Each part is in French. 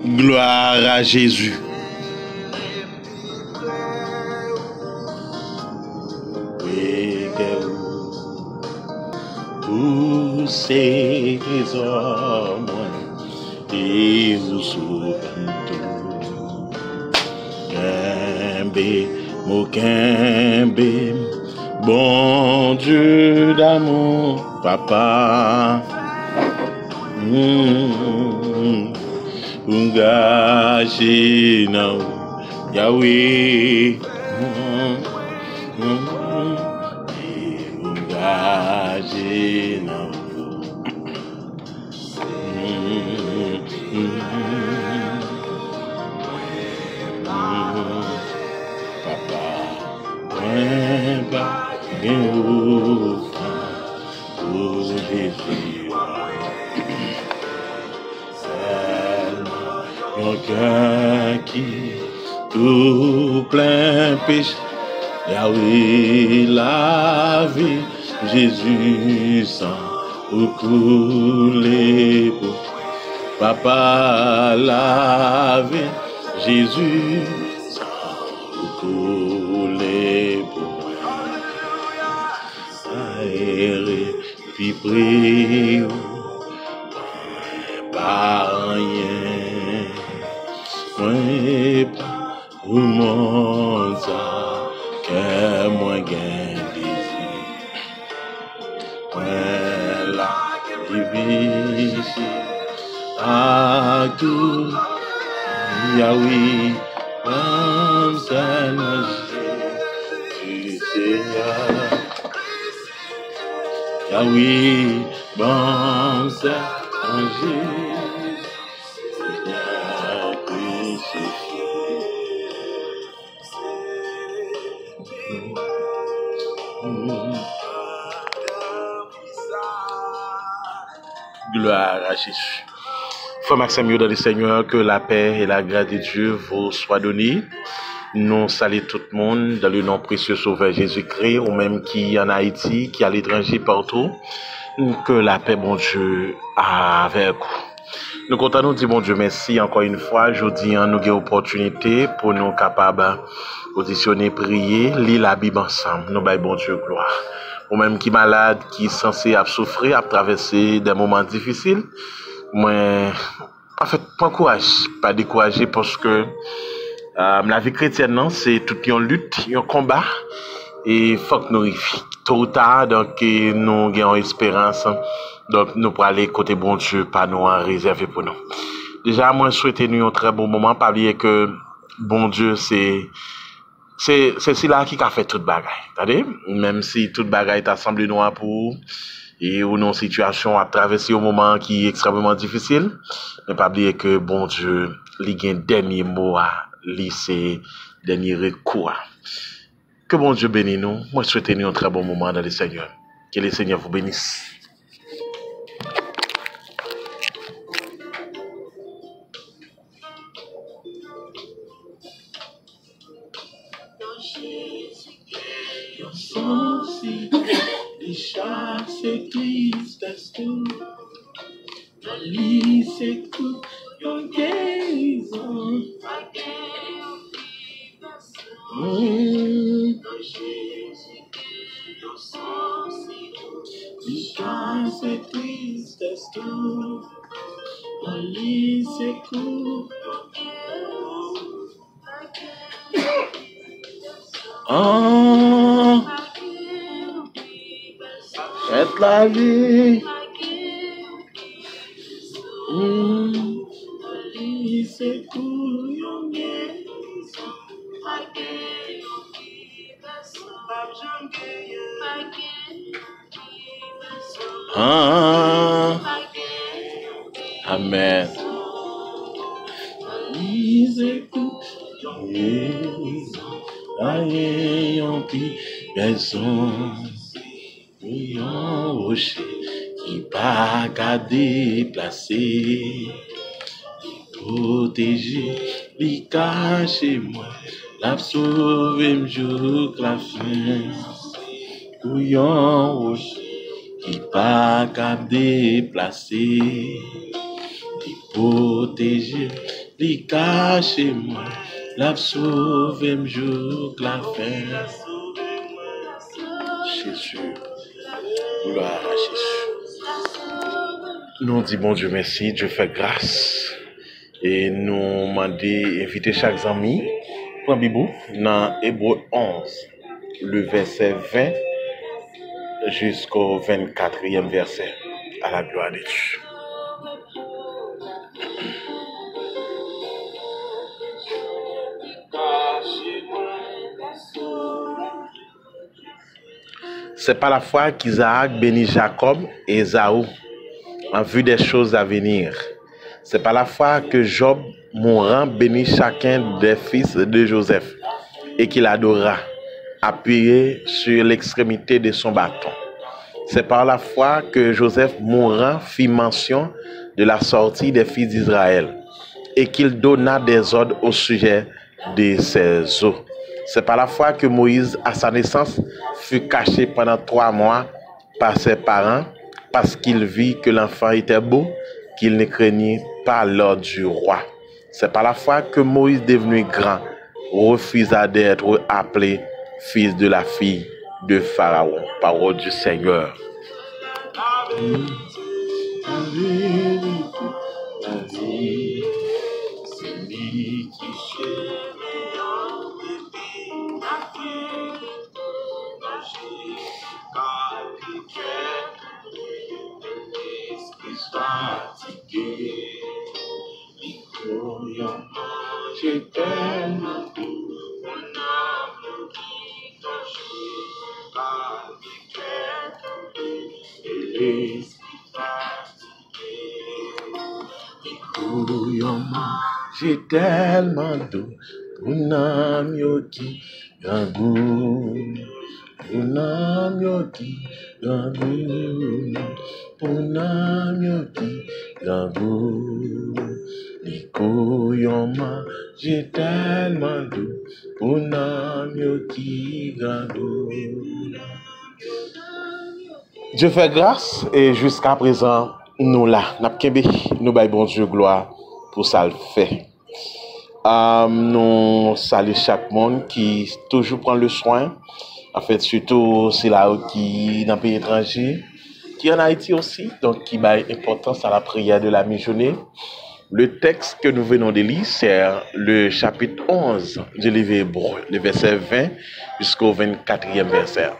Gloire à Jésus. Tous ces hommes et vous sauvez tout. Kembe, mo kembe, bon Dieu d'amour, papa. Ungashi na Yahweh. Ungashi na papa. Wemba Genoufa pour Jésus. Mon cœur qui tout plein péché, Yahweh la vie, Jésus sang ou coulé pour papa la vie, Jésus sang ou coulé pour aéré puis prie par rien. Moi pas au monde que moi gagne désir. Moi la vie à tout Yahweh, comme ça du Seigneur. Yahweh, bon ça Jésus. Gloire à Jésus. Frère Maxime, dans le Seigneur, que la paix et la grâce de Dieu vous soient données. Nous saluons tout le monde dans le nom précieux Sauveur Jésus-Christ, ou même qui en Haïti, qui à l'étranger partout. Que la paix, bon Dieu, avec vous. Nous comptons nous dire, bon Dieu, merci encore une fois. Aujourd'hui, nous avons l'opportunité pour nous capables auditionner, prier, lire la Bible ensemble. Nous baillons, bon Dieu, gloire. Ou même qui malade, qui est censé souffrir, à traverser des moments difficiles. Moi, en fait, pas courage, pas décourager parce que la vie chrétienne, non, c'est toute une lutte, un combat. Et il faut que nous réussissions. Tôt ou tard, donc, nous avons espérance. Donc, nous pourrons aller côté bon Dieu, pas nous en réserver pour nous. Déjà, moi, je souhaite nous un très bon moment, pas oublier que bon Dieu, c'est celui-là qui a fait toute bagaille. Attendez? Même si toute bagaille est assemblée noire pour, et ou nos situations à traverser au moment qui est extrêmement difficile, mais pas oublier que bon Dieu, il y a un dernier mot à lycée, dernier recours. Que bon Dieu bénisse nous. Moi, je souhaite nous un très bon moment dans le Seigneur. Que le Seigneur vous bénisse. C'est Christ, tout. C'est tout. Your guérison. C'est Christ, tout. C'est tout. Oh, faites la vie. C'est tout. Amen. Qui pas qu'à déplacer, protéger, lui cacher moi, la sauver m'jour la fin. Couillon rocher, qui pas qu'à déplacer, lui protéger, li caché moi, l'a sauvé m'jour la fin. Jésus, gloire à Jésus. Nous disons bon Dieu merci, Dieu fait grâce. Et nous demandons inviter chaque ami pour Bibou dans Hébreu 11, le verset 20 jusqu'au 24e verset, à la gloire de Dieu. C'est par la foi qu'Isaac bénit Jacob et Ésaü en vue des choses à venir. C'est par la foi que Job mourant bénit chacun des fils de Joseph et qu'il adora, appuyé sur l'extrémité de son bâton. C'est par la foi que Joseph mourant fit mention de la sortie des fils d'Israël et qu'il donna des ordres au sujet de ses os. C'est par la foi que Moïse, à sa naissance, fut caché pendant 3 mois par ses parents parce qu'il vit que l'enfant était beau, qu'il ne craignit pas l'ordre du roi. C'est par la foi que Moïse, devenu grand, refusa d'être appelé fils de la fille de Pharaon. Parole du Seigneur. J'ai tellement d'eau pour n'am yoki gangou, pour n'am yoki gangou, pour n'am yoki gangou. Liko yoma, j'ai tellement d'eau pour n'am yoki gangou. Dieu fait grâce et jusqu'à présent nous là, nous baillons bon Dieu gloire pour ça le fait. Nous saluons chaque monde qui toujours prend le soin, en fait surtout c'est là qui dans le pays étranger, qui en Haïti aussi, donc qui met importance à la prière de la mi-journée. Le texte que nous venons de lire, c'est le chapitre 11 du livre Hébreu, le verset 20 jusqu'au 24e verset.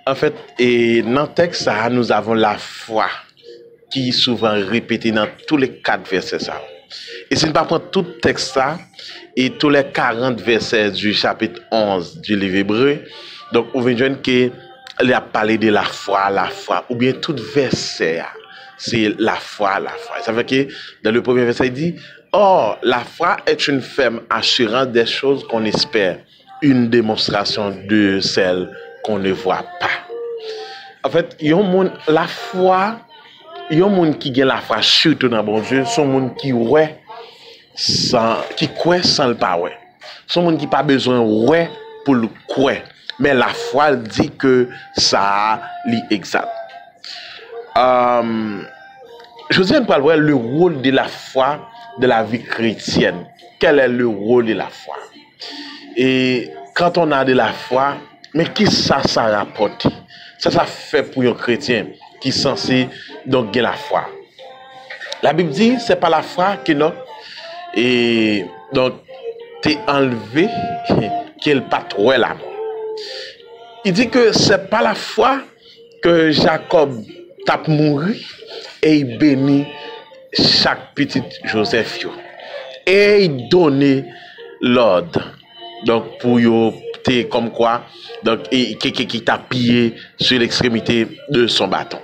En fait, et dans le texte, ça, nous avons la foi qui est souvent répétée dans tous les 4 versets. Ça. Et si nous ne pas prendre tout le texte ça, et tous les 40 versets du chapitre 11 du livre Hébreu, donc on vient de qu'il a parlé de la foi, ou bien tout verset, c'est la foi. Ça veut dire que dans le premier verset, il dit, or, la foi est une ferme assurance des choses qu'on espère, une démonstration de celles qu'on ne voit pas. En fait, la foi, il y a un monde qui a la foi surtout dans bon Dieu, son monde qui ouais qui croit sans le pas ouais. Son monde qui pas besoin ouais pour le croire, mais la foi dit que ça est exact. Je dis voir le rôle de la foi de la vie chrétienne. Quel est le rôle de la foi? Et quand on a de la foi, mais qui ça rapporte? Ça fait pour un chrétien qui est censé donc gagner la foi. La Bible dit c'est pas la foi que non et donc t'es enlevé qu'elle pas trop la mort. Il dit que c'est pas la foi que Jacob tape mourir et il bénit chaque petit Joseph yo. Et il donne l'ordre donc pour yo comme quoi donc qui t'a pillé sur l'extrémité de son bâton.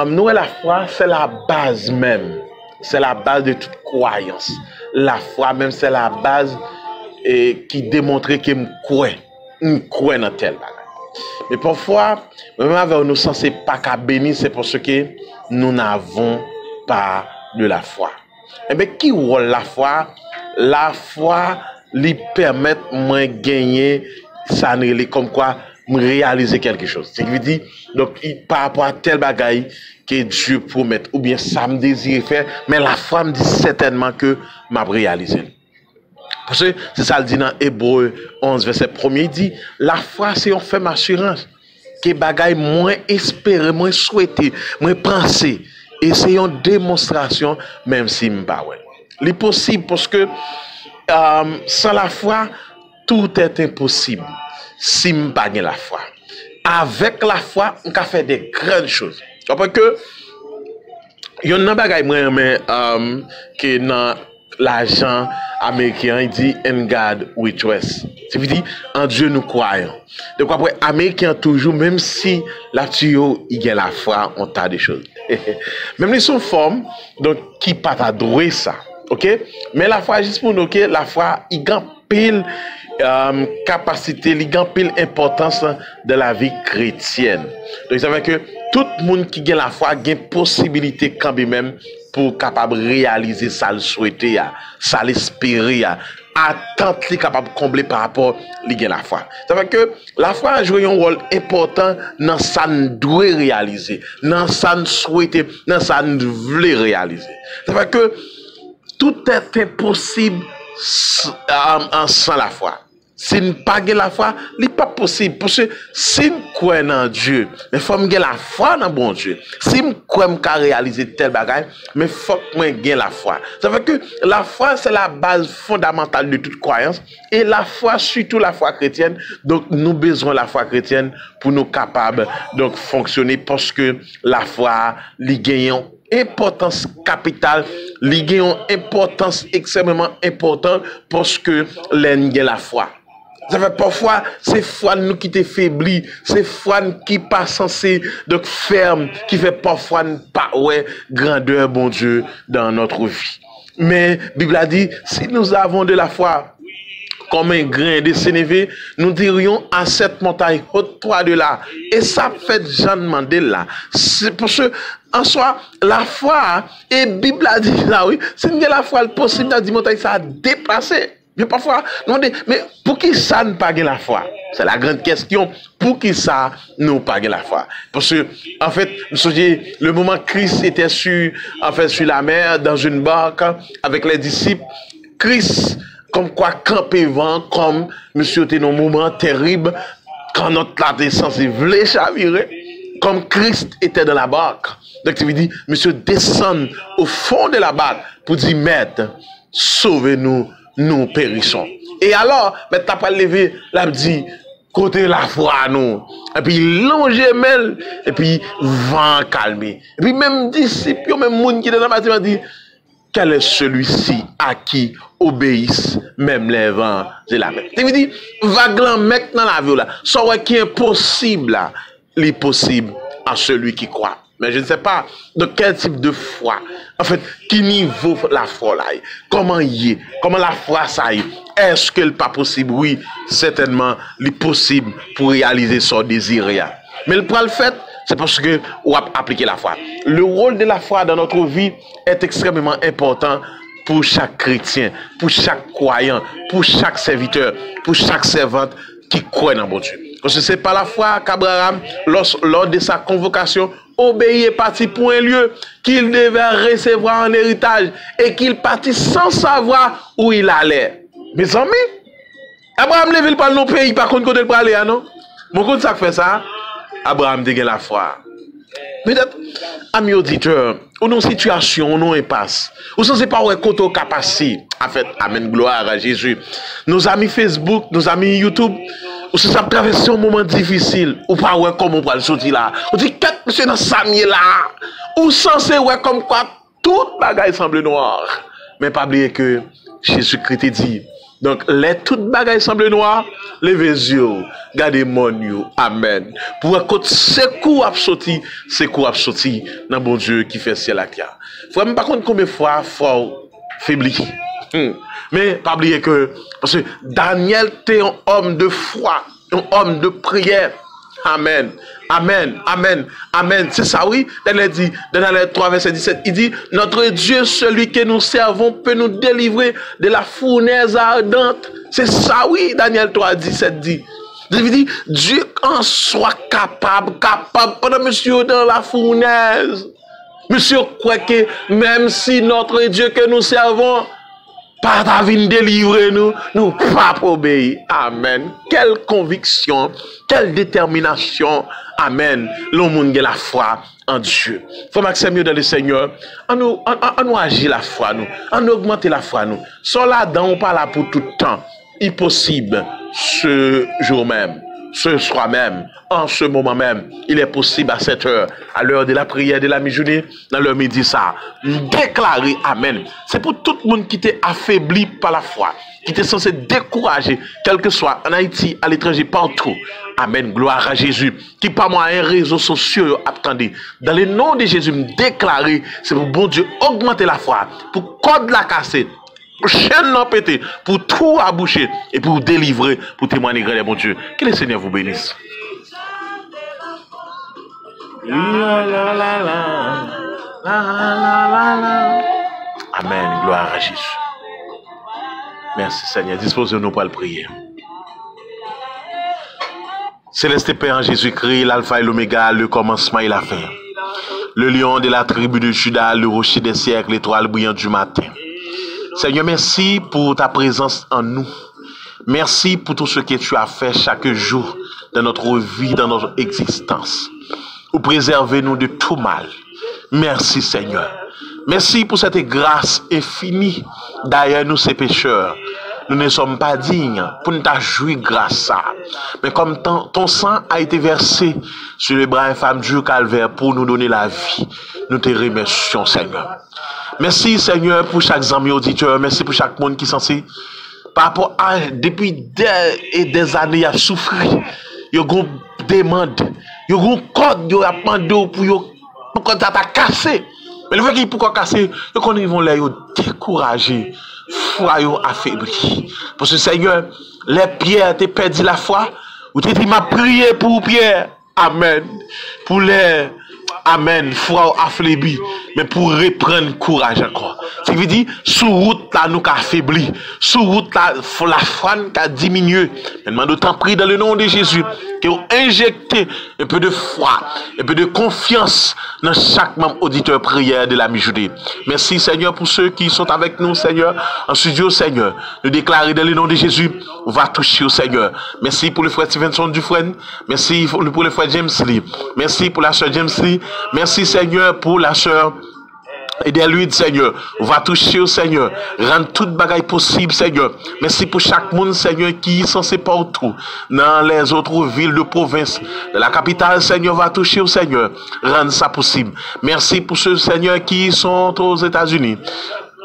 Nous la foi c'est la base même, c'est la base de toute croyance. La foi même c'est la base qui démontre que me croit dans tel bagage. Mais parfois même avec nous censés pas qu'à bénir, c'est parce que nous n'avons pas de la foi. Et bien qui rôle la foi? La foi lui permet de gagner ça comme quoi réaliser quelque chose. C'est qu'il dit, donc, par rapport à tel bagaille que Dieu promet, ou bien ça me désire faire, mais la foi me dit certainement que m'a réalisé. Parce que c'est ça le dit dans Hébreu 11, verset 1er, il dit, la foi c'est une ferme assurance, que bagaille moins espéré, moins souhaité, moins pensé, et c'est une démonstration, même si m'pas ouais. C'est possible parce que sans la foi, tout est impossible. Si m'pas la foi. Avec la foi, on peut faire des grandes choses. Parce que il y a un bagage que dans l'argent américain, il dit "In God we trust". C'est-à-dire en Dieu nous croyons. Donc après américain toujours, même si la tuyau il y a la foi, on t'a des choses. Même les sont formes donc qui pas adorer ça. OK? Mais la foi juste pour nous que la foi il gagne pile capacité, il gagne pile importance de la vie chrétienne. Donc ça veut dire que tout le monde qui a la foi a une possibilité quand même pour capable réaliser ça le souhaiter, ça l'espérer, attendre li capable combler par rapport à la foi. Ça veut dire que la foi a joué un rôle important dans ça nous doit réaliser, dans ça nous souhaiter, dans ça nous voulait réaliser. Ça veut dire que tout est impossible sans la foi. Si nous pas la foi, ce n'est pas possible. Parce que si nous croyons en Dieu, mais il faut que la foi dans bon Dieu. Si nous croyons qu'à réaliser tel bagage, mais il faut que nous ayons la foi. Ça veut dire que la foi, c'est la base fondamentale de toute croyance. Et la foi, surtout la foi chrétienne, donc nous avons besoin de la foi chrétienne pour nous capables de fonctionner parce que la foi, les gagnons, importance capitale, li gen une importance extrêmement importante parce que l'en la foi. Ça fait parfois c'est foi nous qui te faibli, c'est foi qui pas censé donc ferme qui fait parfois pas ouais grandeur bon Dieu dans notre vie. Mais Bible a dit si nous avons de la foi comme un grain de sénévé, nous dirions à cette montagne, ôte-toi de là. Et ça fait Jean demander là. C'est parce que, en soi, la foi, et Bible a dit là, oui, c'est la foi le possible de dire montagne, ça a déplacé. Mais parfois, nous demandons, mais pour qui ça ne pas la foi? C'est la grande question. Pour qui ça nous pas la foi? Parce que, en fait, vous savez, le moment Christ était sur la mer, dans une barque, avec les disciples, Christ, comme quoi camper vent, comme monsieur était dans un moment terrible, quand notre la descente voulait chavirer, comme Christ était dans la barque. Donc tu veux dire, monsieur descend au fond de la barque pour dire, maître, sauvez-nous, nous périssons. Et alors, maître t'as pas levé, là dit, côté la foi nous. Et puis longer mêle, et puis vent calmer. Et puis même disciples, même monde qui est dans la bâtiment dit, quel est celui-ci à qui obéissent même les vents de la mer? Tu me dis, vaguement, mec dans la vie là, ça qui est impossible là, l'impossible à celui qui croit. Mais je ne sais pas de quel type de foi, en fait, qui niveau la foi là, comment y est, comment la foi ça y est. Est-ce que n'est pas possible? Oui, certainement, l'impossible pour réaliser son désir. Mais le point le fait, c'est parce que on a appliqué la foi. Le rôle de la foi dans notre vie est extrêmement important pour chaque chrétien, pour chaque croyant, pour chaque serviteur, pour chaque servante qui croit dans bon Dieu. Parce que c'est pas la foi qu'Abraham, lors de sa convocation, obéit et partit pour un lieu qu'il devait recevoir en héritage et qu'il partit sans savoir où il allait. Mes amis, Abraham ne veut pas dans pays, par contre, côté pour aller, non? Mon compte ça fait ça. Abraham dégaine la foi. Peut-être, amis auditeurs, ou non situation, ou non impasse, ou sans c'est pas où est côté capacité, en fait, amen, gloire à Jésus. Nos amis Facebook, nos amis YouTube, ou si ça traverse un moment difficile, ou pas ouais comme on va le sortir là. On dit, qu'est-ce que c'est dans Samuel là? Ou censé ouais comme quoi toute bagaille semble noire. Mais pas oublier que Jésus-Christ dit, donc, les toutes bagailles semblent noires, levez les yeux, gardez mon yeux, amen. Pour écouter ce coup absorti dans bon Dieu qui fait ciel à terre. Faut même pas compte combien de fois faut faiblir. Mais pas oublier que, parce que Daniel était un homme de foi, un homme de prière. Amen. Amen. Amen. Amen. C'est ça, oui. Daniel dit, dans Daniel 3, verset 17, il dit, notre Dieu, celui que nous servons, peut nous délivrer de la fournaise ardente. C'est ça, oui. Daniel 3, 17 dit. Dieu en soit capable, pendant monsieur dans la fournaise. Monsieur croit que même si notre Dieu que nous servons, pas d'avis délivrer nous pas obéir. Amen. Quelle conviction, quelle détermination. Amen. Le monde a la foi en Dieu. Faut Maxime dans le Seigneur. On nous agit la foi nous, on augmente la foi nous. Sans là-dedans, on parle là pour tout le temps. Impossible ce jour même. Ce soir même, en ce moment même, il est possible à cette heure, à l'heure de la prière de la mi-journée, dans l'heure midi, ça, déclarer Amen. C'est pour tout le monde qui était affaibli par la foi, qui était censé décourager, quel que soit en Haïti, à l'étranger, partout. Amen. Gloire à Jésus. Qui par moi un réseau social, attendez. Dans le nom de Jésus, me déclarer, c'est pour bon Dieu augmenter la foi, pour code la casser. Chaîne non pété, pour tout aboucher et pour délivrer, pour témoigner grâce à mon Dieu. Que le Seigneur vous bénisse. Amen. Gloire à Jésus. Merci Seigneur. Disposez-nous pour le prier. Céleste Père en Jésus-Christ, l'alpha et l'oméga, le commencement et la fin. Le lion de la tribu de Juda, le rocher des siècles, l'étoile brillante du matin. Seigneur, merci pour ta présence en nous. Merci pour tout ce que tu as fait chaque jour dans notre vie, dans notre existence. Pour préserver nous de tout mal. Merci Seigneur. Merci pour cette grâce infinie. D'ailleurs, nous ces pécheurs, nous ne sommes pas dignes pour nous jouir grâce à. Mais comme ton sang a été versé sur les bras infâmes du calvaire pour nous donner la vie, nous te remercions Seigneur. Merci Seigneur pour chaque ami auditeur. Merci pour chaque monde qui est censé, par rapport à, depuis des années, il a souffert. Il y a une demande. Il y a un code, il y a un demande pour quand tu as cassé. Mais le fait qu'il pourquoi casser, ils vont les décourager. Foi affaibli. Parce que Seigneur, les pierres t'ont perdu la foi. Ou t'es dit, m'a prié pour Pierre. Amen. Pour les Amen, foi affaibli, mais pour reprendre courage encore. Ça veut dire, sous route là, nous avons affaibli. Sous route là, la foi a diminué. Maintenant, nous t'en prie dans le nom de Jésus, que vous injectez un peu de foi, un peu de confiance dans chaque membre auditeur prière de la mi-journée. Merci Seigneur pour ceux qui sont avec nous, Seigneur, en studio, Seigneur. Nous déclarer dans le nom de Jésus, on va toucher au Seigneur. Merci pour le frère Stevenson Dufresne. Merci pour le frère James Lee. Merci pour la sœur James Lee. Merci Seigneur pour la sœur Edeluide, Seigneur. On va toucher au Seigneur. Rendre toute bagaille possible, Seigneur. Merci pour chaque monde, Seigneur, qui est censé partout. Dans les autres villes de province. De la capitale, Seigneur, va toucher au Seigneur. Rendre ça possible. Merci pour ceux, Seigneur, qui sont aux États-Unis.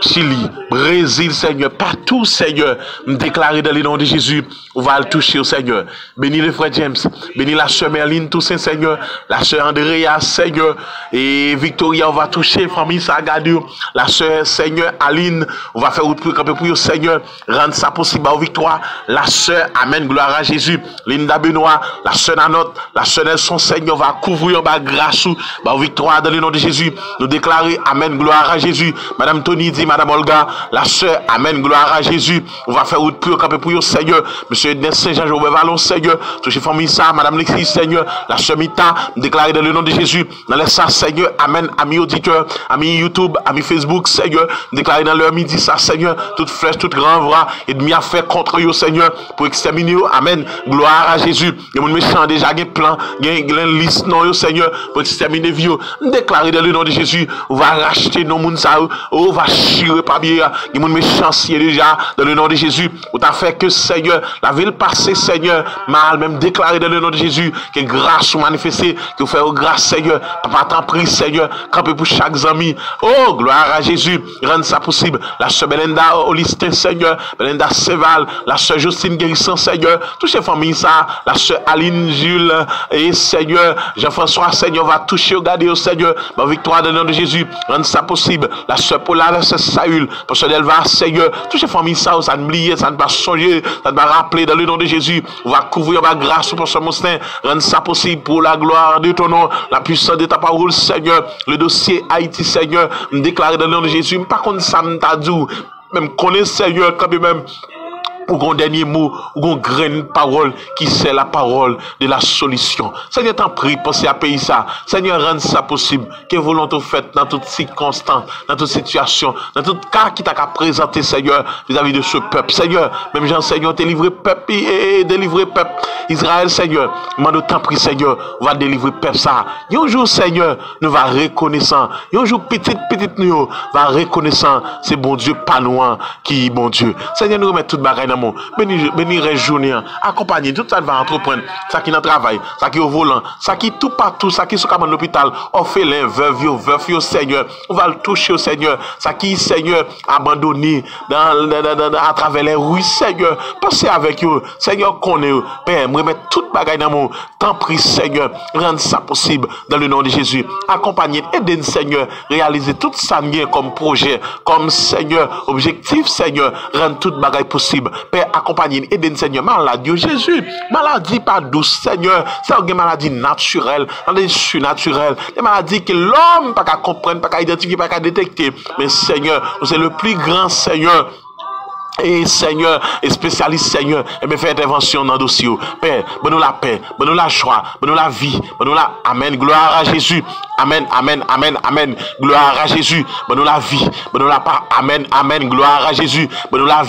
Chili, Brésil, Seigneur, partout, Seigneur, me déclarer dans le nom de Jésus, on va le toucher au Seigneur. Bénis le frère James, bénis la sœur Merline Toussaint, Seigneur, la sœur Andrea, Seigneur, et Victoria, on va toucher, famille Sagadio, la sœur, Seigneur, Aline, on va faire autre pour vous, Seigneur, rendre ça possible à victoire, la sœur, Amen, gloire à Jésus, Linda Benoît, la sœur Nanotte, la sœur Nelson, Seigneur, va couvrir, bah, grâce, bah, victoire dans le nom de Jésus, nous déclarer, Amen, gloire à Jésus, Madame Tony dit, Madame Olga, la sœur, Amen, gloire à Jésus. On va faire route pour camper pour vous, Seigneur. Monsieur Saint-Jean-Joubert Vallon, Seigneur. Touché famille ça, Madame Lexis, Seigneur. La sœur Mita, déclaré dans le nom de Jésus. Dans les ça, Seigneur, Amen. Amis auditeurs, amis YouTube, amis Facebook, Seigneur. Déclaré dans leur midi ça, Seigneur. Toute flèche, toute grand bras, et demi à faire contre vous, Seigneur, pour exterminer vous. Amen. Gloire à Jésus. Il y a mon méchant déjà, il y a plan, il y a une liste, non, Seigneur, pour exterminer vous. Déclaré dans le nom de Jésus. On va racheter nos mouns ça, on va pas bien, il y a mon méchancier déjà dans le nom de Jésus. Ou t'as fait que Seigneur, la ville passée, Seigneur, mal même déclaré dans le nom de Jésus, que grâce ou manifestée, que vous faites grâce, Seigneur. Papa t'en prie, Seigneur, campez pour chaque ami. Oh, gloire à Jésus, rendre ça possible. La sœur Belinda Olistin, Seigneur, Belinda Seval, la sœur Justine Guérisson, Seigneur, toutes ces familles, ça, la sœur Aline Jules, et Seigneur, Jean-François, Seigneur, va toucher, regarder au Seigneur, ma victoire dans le nom de Jésus, rendre ça possible. La sœur Paula, la sœur Saül, parce qu'elle va, Seigneur, toutes ces familles, ça ne oublier, ça ne va songer, ça ne va rappeler dans le nom de Jésus. On va couvrir ma grâce pour ce Moustin, rendre ça possible pour la gloire de ton nom, la puissance de ta parole, Seigneur. Le dossier Haïti, Seigneur, me déclarer dans le nom de Jésus, pas contre ça, me t'a dit, même connaître, Seigneur, quand même. ou un dernier mot, ou une graine parole qui c'est la parole de la solution. Seigneur, t'en prie, pensez à payer ça. Seigneur, rende ça possible. Que volonté faite dans toutes circonstances, dans toute situation, dans tout cas qui t'a qu'à présenter, Seigneur, vis-à-vis de ce peuple. Seigneur, même Jean, Seigneur, t'es livré peuple et délivré peuple. Israël, Seigneur, mande t'en prie, Seigneur, on va délivrer peuple ça. Un jour, Seigneur, nous va reconnaissant. Un jour, petite nous va reconnaissant. C'est bon Dieu, pas loin, qui est bon Dieu. Seigneur, nous remettons toute bagaille dans mon. Bénis les journées, accompagner tout ça va entreprendre. Ça qui est dans le travail, ça qui est au volant, ça qui est tout partout, ça qui est sur l'hôpital. On fait les veuves, Seigneur. On va le toucher au Seigneur. Ça qui est, Seigneur, abandonné à travers les rues, Seigneur. Pensez avec eux. Seigneur, connaît eux. Père, remettre toute bagaille dans mon. T'en prie, Seigneur. Rendre ça possible dans le nom de Jésus. Accompagner, aider, Seigneur. Réaliser tout ça comme projet, comme Seigneur, objectif, Seigneur. Rendre toute bagaille possible. Père, accompagner, aider, Seigneur. Maladie, Jésus. Maladie pas douce, Seigneur. C'est une maladie naturelle, maladie surnaturelle. Des maladies que l'homme pas qu'à comprendre, pas qu'à identifier, pas qu'à détecter. Mais Seigneur, c'est le plus grand Seigneur. Et Seigneur, et spécialiste Seigneur, et me fait intervention dans le dossier. Père, bonne la paix, bonne la joie, bonne la vie, bonne la Amen, gloire à Jésus. Amen, amen, amen, amen, gloire à Jésus. Bonne la vie, bonne la part, amen, amen, gloire à Jésus. Bonne la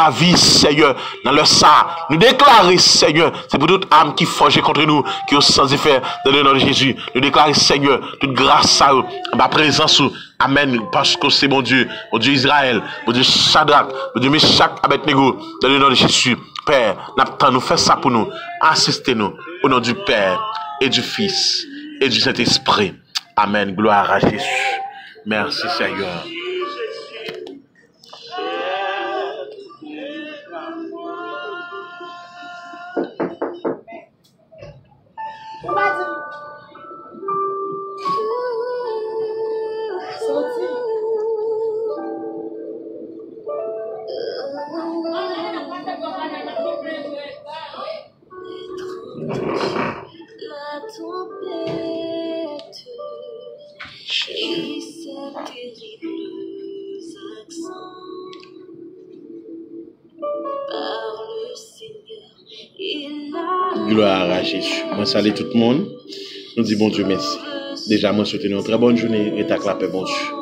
vie, Seigneur. Dans le ça, nous déclarer, Seigneur, c'est pour toute âme qui forge contre nous, qui est sans effet dans le nom de Jésus. Nous déclarer, Seigneur, toute grâce à eux, ma présence. Amen, parce que c'est mon Dieu Israël, mon Dieu Shadrach, mon Dieu Meshach, Abednego, dans le nom de Jésus. Père, nous fait ça pour nous. Assistez-nous au nom du Père et du Fils et du Saint-Esprit. Amen, gloire à Jésus. Merci Seigneur. Gloire à Jésus. Moi, salue tout le monde. Nous disons bon Dieu merci. Déjà, moi, souhaitez une très bonne journée et ta clapé, bon Dieu.